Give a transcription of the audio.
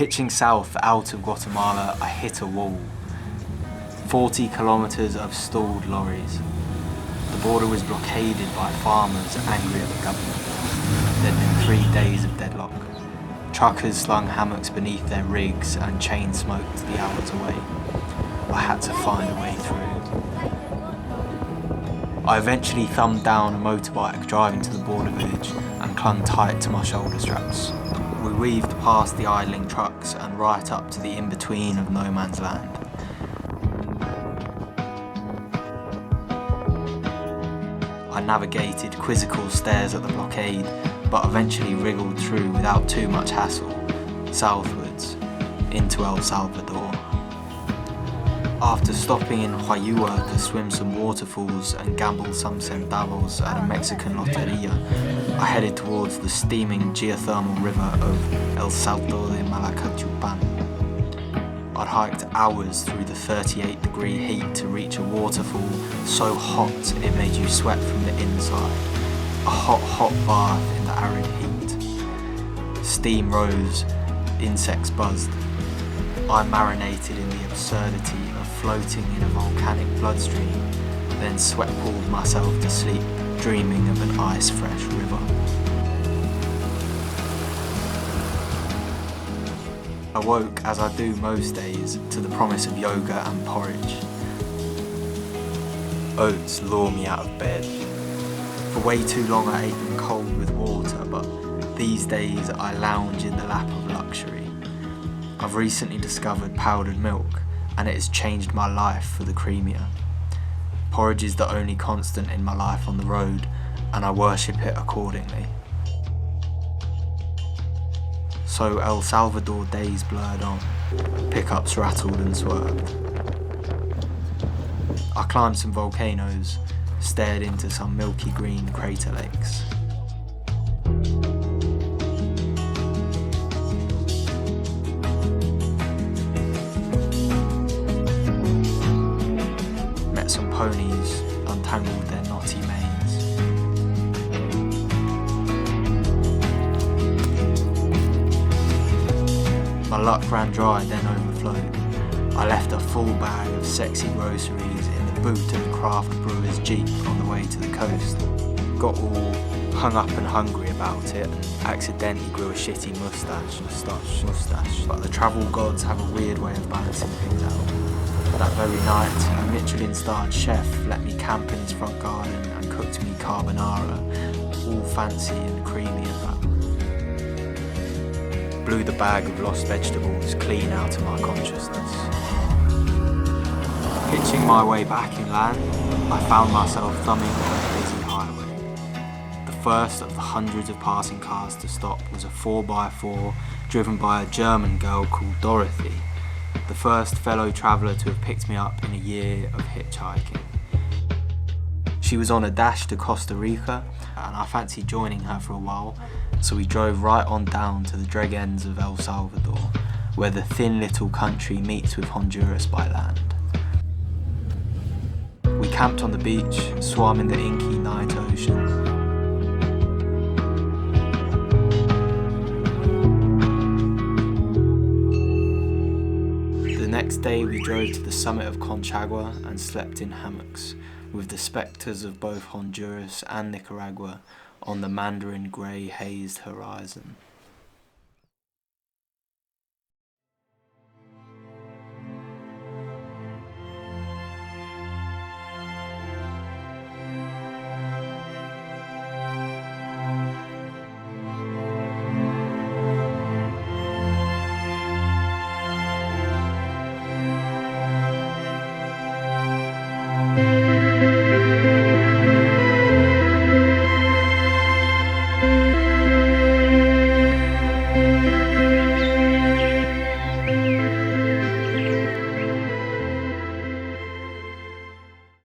Hitching south out of Guatemala, I hit a wall. 40 kilometers of stalled lorries. The border was blockaded by farmers angry at the government. There'd been 3 days of deadlock. Truckers slung hammocks beneath their rigs and chain smoked the hours away. I had to find a way through. I eventually thumbed down a motorbike driving to the border village and clung tight to my shoulder straps. We weaved past the idling trucks and right up to the in-between of no man's land. I navigated quizzical stairs at the blockade, but eventually wriggled through without too much hassle, southwards, into El Salvador. After stopping in Juayúa to swim some waterfalls and gamble some centavos at a Mexican loteria, I headed towards the steaming geothermal river of El Salto de Malacatiupán. I'd hiked hours through the 38-degree heat to reach a waterfall so hot it made you sweat from the inside. A hot bath in the arid heat. Steam rose, insects buzzed. I marinated in the absurdity of floating in a volcanic bloodstream, then sweat-pooled myself to sleep, dreaming of an ice-fresh river. I woke, as I do most days, to the promise of yoga and porridge. Oats lure me out of bed. For way too long I ate them cold with water, but these days I lounge in the lap of luxury. I've recently discovered powdered milk, and it has changed my life for the creamier. Porridge is the only constant in my life on the road, and I worship it accordingly. So El Salvador days blurred on, pickups rattled and swerved. I climbed some volcanoes, stared into some milky-green crater lakes. Met some ponies, untangled their knotty manes. My luck ran dry, then overflowed. I left a full bag of sexy groceries in the boot of a craft brewer's Jeep on the way to the coast. Got all hung up and hungry about it and accidentally grew a shitty moustache. But the travel gods have a weird way of balancing things out. That very night, a Michelin-starred chef let me camp in his front garden and cooked me carbonara, all fancy and creamy and that. Blew the bag of lost vegetables clean out of my consciousness. Hitching my way back inland, I found myself thumbing on a busy highway. The first of the hundreds of passing cars to stop was a 4x4 driven by a German girl called Dorothee, the first fellow traveller to have picked me up in a year of hitchhiking. She was on a dash to Costa Rica, and I fancied joining her for a while, so we drove right on down to the dreg ends of El Salvador, where the thin little country meets with Honduras by land. We camped on the beach, swam in the inky night ocean. The next day we drove to the summit of Conchagua and slept in hammocks, with the spectres of both Honduras and Nicaragua on the mandarin grey hazed horizon.